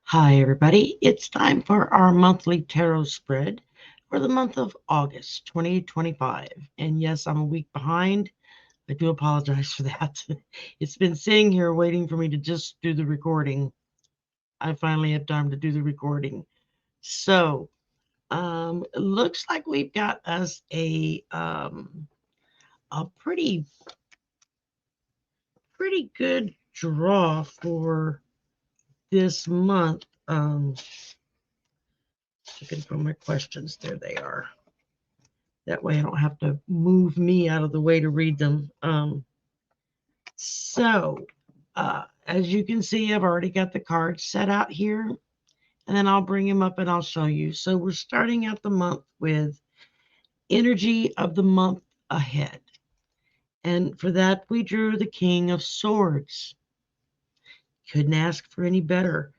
Hi, everybody. It's time for our monthly tarot spread for the month of August 2025. And yes, I'm a week behind. I do apologize for that. It's been sitting here waiting for me to just do the recording. I finally have time to do the recording. So, it looks like we've got us a pretty good draw for this month. Looking for my questions. There they are. That way I don't have to move me out of the way to read them. So, as you can see, I've already got the cards set out here, and then I'll bring them up and I'll show you. So we're starting out the month with energy of the month ahead. And for that, we drew the King of Swords. Couldn't ask for any better.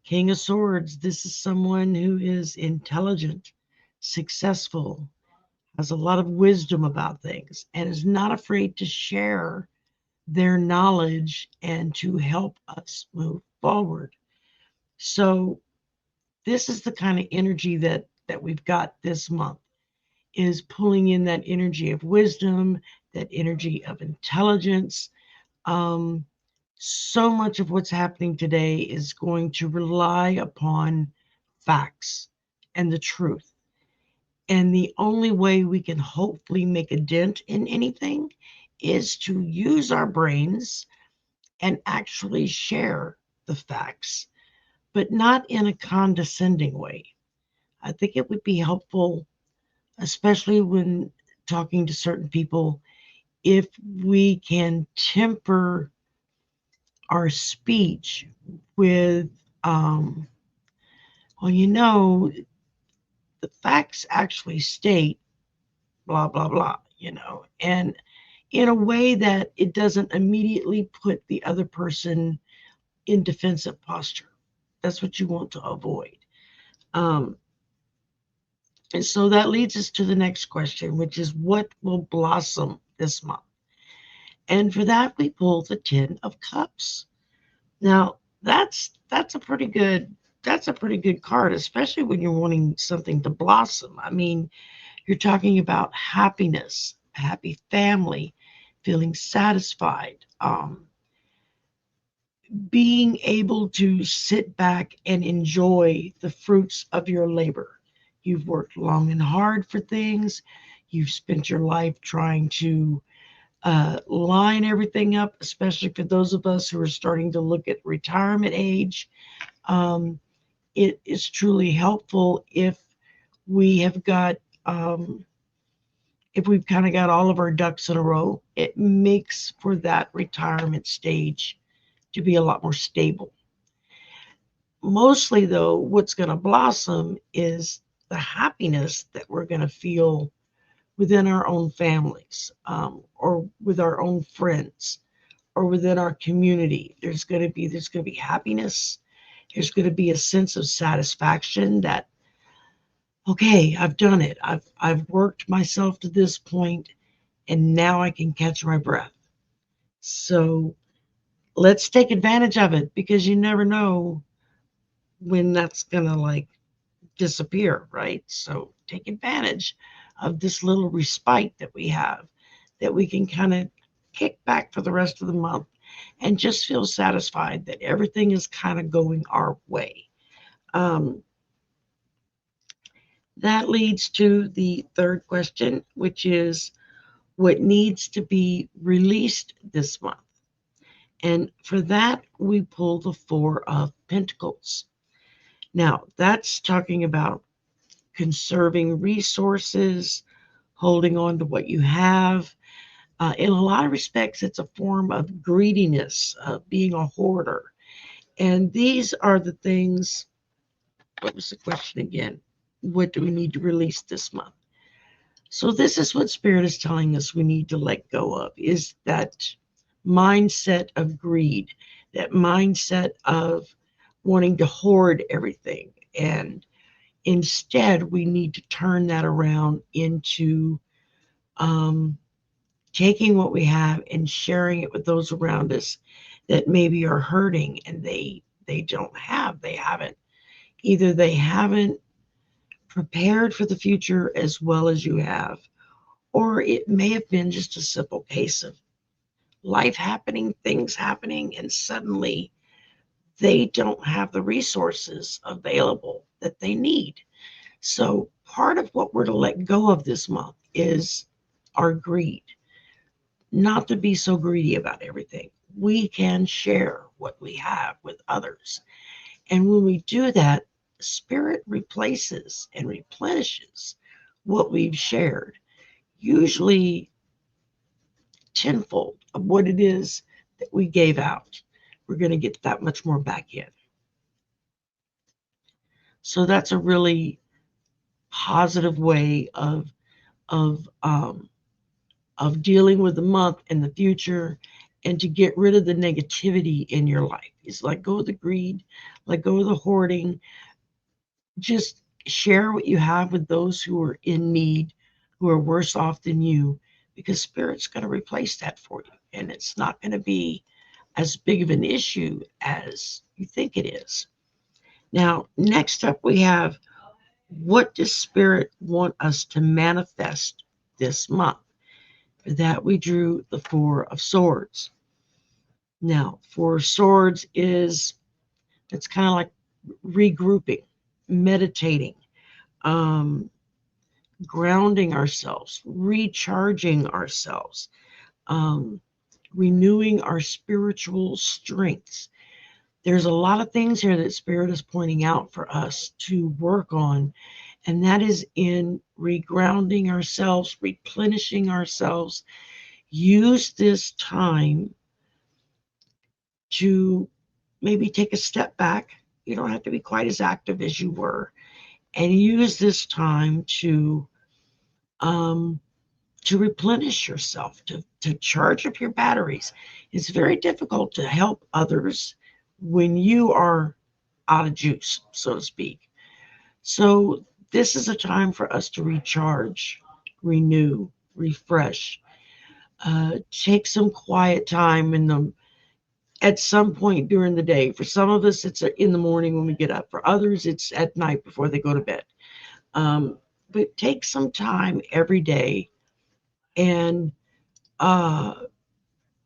King of Swords, this is someone who is intelligent, successful, has a lot of wisdom about things, and is not afraid to share their knowledge and to help us move forward. So this is the kind of energy that we've got this month, is pulling in that energy of wisdom, that energy of intelligence. Um, so much of what's happening today is going to rely upon facts and the truth. And the only way we can hopefully make a dent in anything is to use our brains and actually share the facts, but not in a condescending way. I think it would be helpful, especially when talking to certain people, if we can temper our speech with, um, well, the facts actually state blah, blah, blah, and in a way that it doesn't immediately put the other person in defensive posture. That's what you want to avoid. Um, and so that leads us to the next question, which is what will blossom this month? And for that, we pull the Ten of Cups. Now, that's a pretty good card, especially when you're wanting something to blossom. I mean, you're talking about happiness, a happy family, feeling satisfied, being able to sit back and enjoy the fruits of your labor. You've worked long and hard for things. You've spent your life trying to line everything up, especially for those of us who are starting to look at retirement age. Um, it is truly helpful we have got, um, if we've kind of got all of our ducks in a row. It makes for that retirement stage to be a lot more stable. Mostly, though, what's going to blossom is the happiness that we're going to feel within our own families, or with our own friends, or within our community. There's going to be happiness. There's going to be a sense of satisfaction that, okay, I've done it. I've worked myself to this point, and now I can catch my breath. So let's take advantage of it, because you never know when that's going to like disappear, right? So take advantage of this little respite that we have, that we can kind of kick back for the rest of the month and just feel satisfied that everything is kind of going our way. Um, that leads to the third question, which is what needs to be released this month. And for that, we pull the Four of Pentacles. Now, that's talking about conserving resources, holding on to what you have. In a lot of respects, it's a form of greediness, being a hoarder. And these are the things. What was the question again? What do we need to release this month? So this is what Spirit is telling us we need to let go of, is that mindset of greed, that mindset of wanting to hoard everything. And instead, we need to turn that around into, um, taking what we have and sharing it with those around us that maybe are hurting, and they don't have. Either they haven't prepared for the future as well as you have, or it may have been just a simple case of life happening, things happening, and suddenly they don't have the resources available that they need. So part of what we're to let go of this month is our greed, not to be so greedy about everything. We can share what we have with others. And when we do that, Spirit replaces and replenishes what we've shared, usually tenfold of what it is that we gave out. We're going to get that much more back in. So that's a really positive way of um, of dealing with the month and the future, and to get rid of the negativity in your life. Is let go of the greed, let go of the hoarding. Just share what you have with those who are in need, who are worse off than you, because Spirit's going to replace that for you. And it's not going to be as big of an issue as you think it is. Now, next up, we have, what does Spirit want us to manifest this month? For that, we drew the Four of Swords. Now, Four of Swords it's kind of like regrouping, meditating, um, grounding ourselves, recharging ourselves, um, renewing our spiritual strengths. There's a lot of things here that Spirit is pointing out for us to work on, and that is in regrounding ourselves, replenishing ourselves. Use this time to maybe take a step back. You don't have to be quite as active as you were, and use this time um, to replenish yourself, to charge up your batteries. It's very difficult to help others when you are out of juice, so to speak. So this is a time for us to recharge, renew, refresh. Take some quiet time at some point during the day. For some of us, it's in the morning when we get up. For others, it's at night before they go to bed. But take some time every day and uh,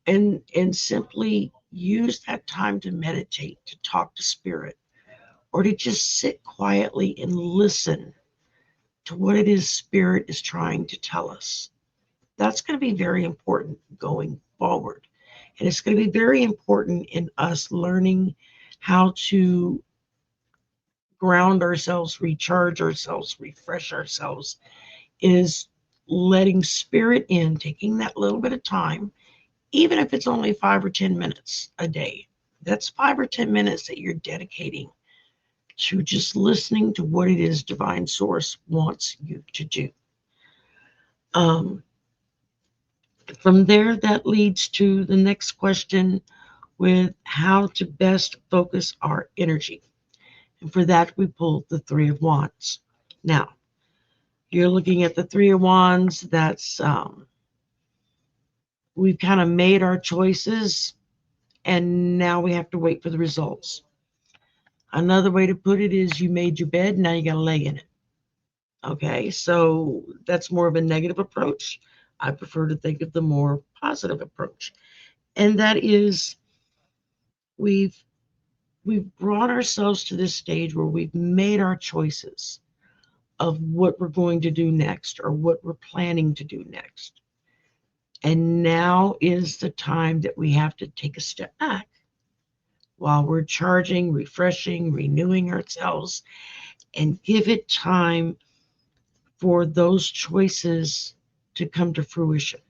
and simply use that time to meditate, to talk to Spirit, or to just sit quietly and listen to what it is Spirit is trying to tell us. That's going to be very important going forward. And it's going to be very important in us learning how to ground ourselves, recharge ourselves, refresh ourselves, is letting Spirit in, taking that little bit of time, even if it's only 5 or 10 minutes a day. That's 5 or 10 minutes that you're dedicating to just listening to what it is Divine Source wants you to do. From there, that leads to the next question with how to best focus our energy. And for that, we pulled the Three of Wands. Now, you're looking at the Three of Wands. That's we've kind of made our choices, and now we have to wait for the results. Another way to put it is you made your bed, now you got to lay in it. Okay, so that's more of a negative approach. I prefer to think of the more positive approach. And that is we've brought ourselves to this stage where we've made our choices of what we're going to do next or what we're planning to do next. And now is the time that we have to take a step back while we're charging, refreshing, renewing ourselves, and give it time for those choices to come to fruition.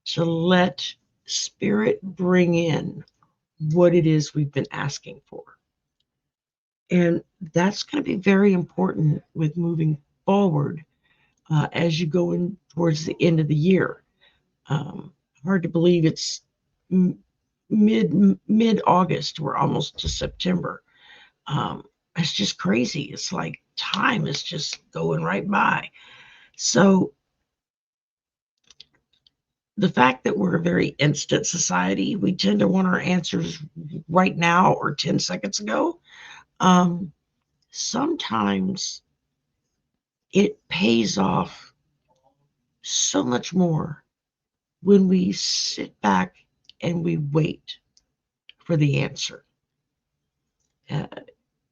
To let Spirit bring in what it is we've been asking for. And that's going to be very important with moving forward as you go in towards the end of the year. Hard to believe it's mid August. We're almost to September. It's just crazy. It's like time is just going right by. So the fact that we're a very instant society, we tend to want our answers right now or 10 seconds ago. Sometimes it pays off so much more when we sit back and we wait for the answer. Uh,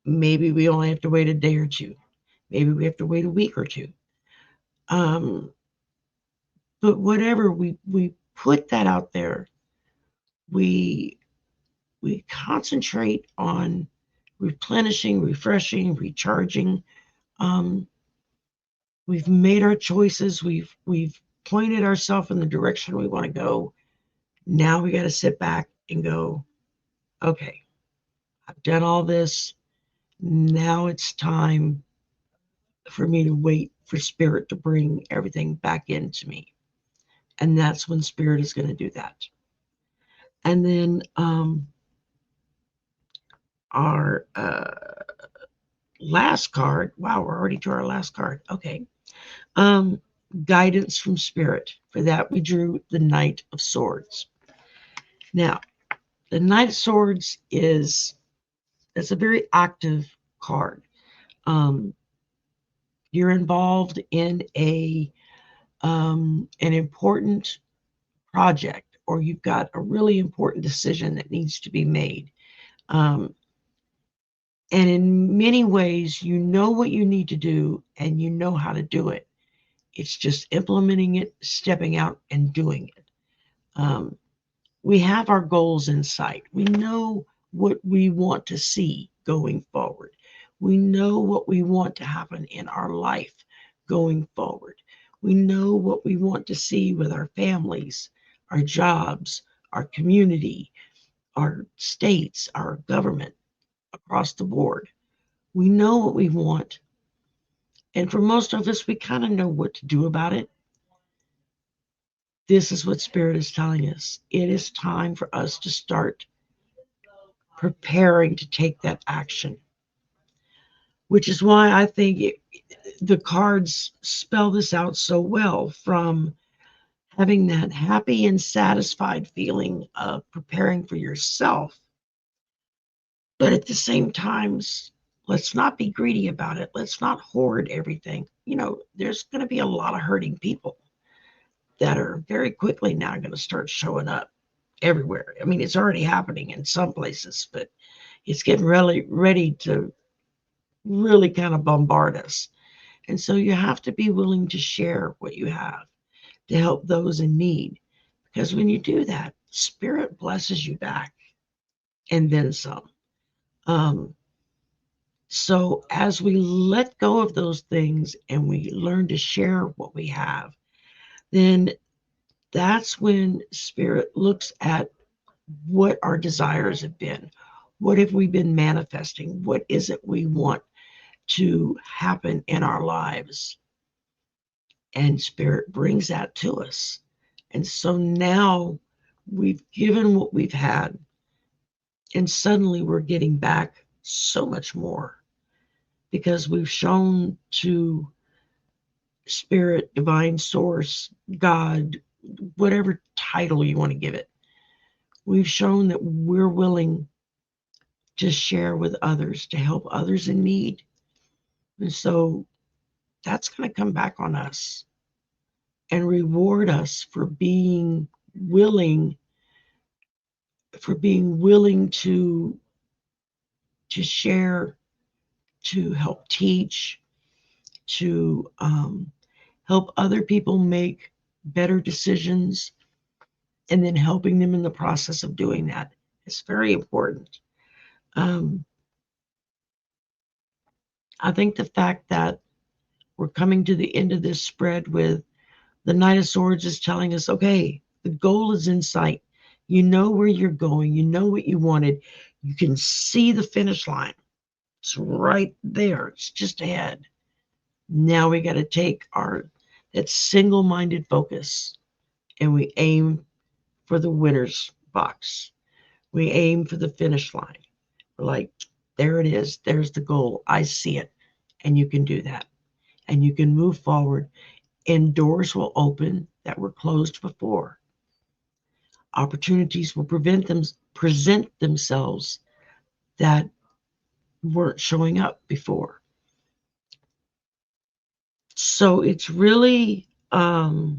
Maybe we only have to wait a day or two. Maybe we have to wait a week or two. But whatever, we put that out there. We concentrate on replenishing, refreshing, recharging. Um, we've made our choices. We've pointed ourselves in the direction we want to go. Now we got to sit back and go, okay, I've done all this. Now it's time for me to wait for spirit to bring everything back into me. And that's when spirit is going to do that. And then our last card. Wow, we're already to our last card. Okay. Guidance from spirit. For that, we drew the Knight of Swords. Now, the Knight of Swords it's a very active card. You're involved in an important project, or you've got a really important decision that needs to be made. And in many ways, you know what you need to do and you know how to do it. It's just implementing it, stepping out, and doing it. We have our goals in sight. We know what we want to see going forward. We know what we want to happen in our life going forward. We know what we want to see with our families, our jobs, our community, our states, our government, across the board. We know what we want. And for most of us, we kind of know what to do about it. This is what Spirit is telling us. It is time for us to start preparing to take that action, which is why I think the cards spell this out so well, from having that happy and satisfied feeling of preparing for yourself. But at the same time, let's not be greedy about it. Let's not hoard everything. There's going to be a lot of hurting people that are very quickly now going to start showing up everywhere. I mean, it's already happening in some places, but it's getting really ready to really kind of bombard us. And so you have to be willing to share what you have to help those in need. Because when you do that, Spirit blesses you back and then some. So as we let go of those things and we learn to share what we have, then that's when Spirit looks at what our desires have been. What have we been manifesting? What is it we want to happen in our lives? And Spirit brings that to us. And so now we've given what we've had, and suddenly we're getting back so much more because we've shown to Spirit, divine source, God, whatever title you want to give it, we've shown that we're willing to share with others, to help others in need. And so that's going to come back on us and reward us for being willing to share, to help teach, to help other people make better decisions, and then helping them in the process of doing that. It's very important. I think the fact that we're coming to the end of this spread with the Knight of Swords is telling us, okay, the goal is in sight. You know where you're going. You know what you wanted. You can see the finish line. It's right there. It's just ahead. Now we got to take that single-minded focus, and we aim for the winner's box. We aim for the finish line. We're like, there it is. There's the goal. I see it. And you can do that. And you can move forward, and doors will open that were closed before. Opportunities will present themselves that weren't showing up before. So it's really, I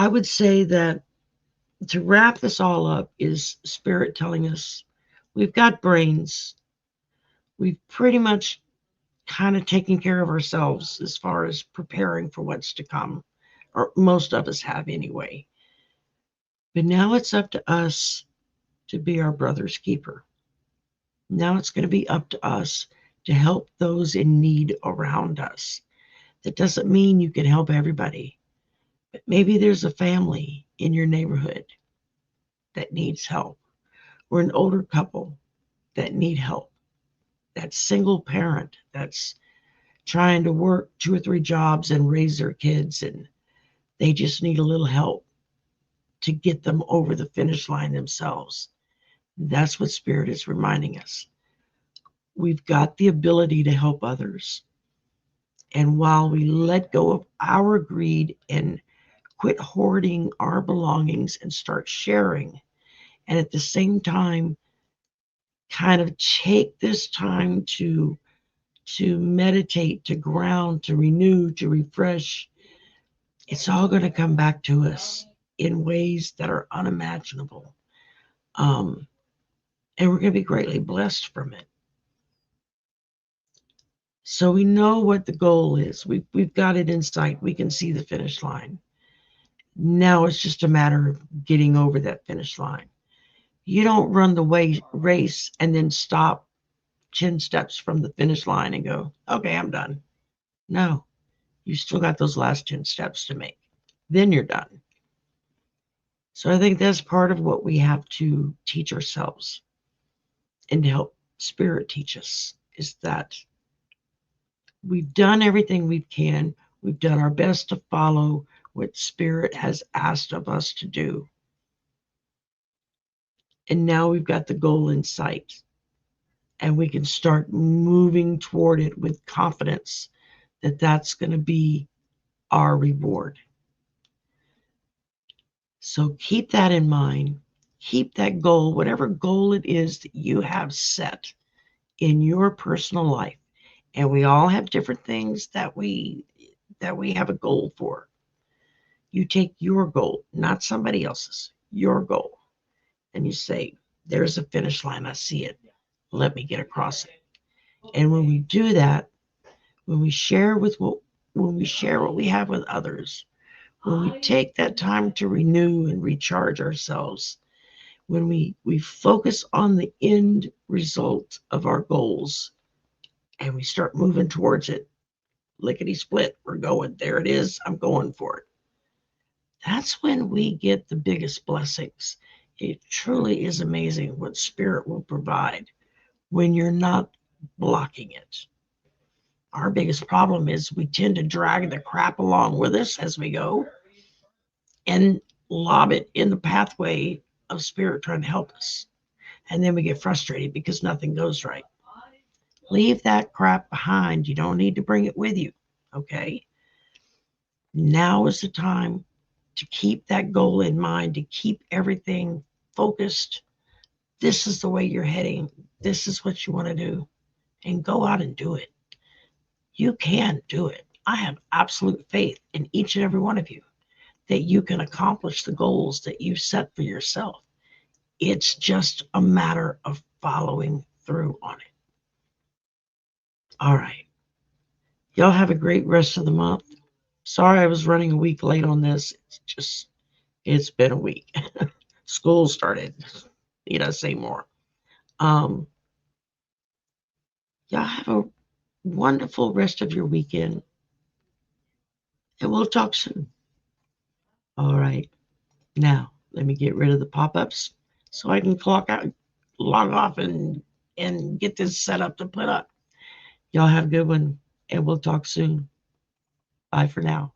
would say that to wrap this all up is Spirit telling us we've got brains. We've pretty much kind of taken care of ourselves as far as preparing for what's to come, or most of us have anyway. But now it's up to us to be our brother's keeper. Now it's going to be up to us to help those in need around us. That doesn't mean you can help everybody, but maybe there's a family in your neighborhood that needs help, or an older couple that need help, that single parent that's trying to work 2 or 3 jobs and raise their kids, and they just need a little help to get them over the finish line themselves. That's what Spirit is reminding us. We've got the ability to help others. And while we let go of our greed and quit hoarding our belongings and start sharing, and at the same time kind of take this time to meditate, to ground, to renew, to refresh, it's all going to come back to us in ways that are unimaginable. And we're going to be greatly blessed from it. So we know what the goal is. We've got it in sight. We can see the finish line. Now it's just a matter of getting over that finish line. You don't run the race and then stop 10 steps from the finish line and go, okay, I'm done. No, you still got those last 10 steps to make. Then you're done. So I think that's part of what we have to teach ourselves and to help Spirit teach us, is that we've done everything we can. We've done our best to follow what Spirit has asked of us to do. And now we've got the goal in sight. And we can start moving toward it with confidence that that's going to be our reward. So keep that in mind. Keep that goal, whatever goal it is that you have set in your personal life. And we all have different things that we have a goal for. You take your goal, not somebody else's, your goal, and you say, there's a finish line. I see it. Let me get across it. And when we do that, when we share what we have with others, when we take that time to renew and recharge ourselves, when we focus on the end result of our goals and we start moving towards it, lickety split, we're going, there it is, I'm going for it. That's when we get the biggest blessings. It truly is amazing what Spirit will provide when you're not blocking it. Our biggest problem is we tend to drag the crap along with us as we go and lob it in the pathway of Spirit trying to help us. And then we get frustrated because nothing goes right. Leave that crap behind. You don't need to bring it with you, okay? Now is the time to keep that goal in mind, to keep everything focused. This is the way you're heading. This is what you want to do. And go out and do it. You can do it. I have absolute faith in each and every one of you that you can accomplish the goals that you've set for yourself. It's just a matter of following through on it. All right. Y'all have a great rest of the month. Sorry I was running a week late on this. It's been a week. School started. Need I say more? Y'all have a wonderful rest of your weekend. And we'll talk soon. All right. Now, let me get rid of the pop-ups so I can log off and get this set up to put up. Y'all have a good one, and we'll talk soon. Bye for now.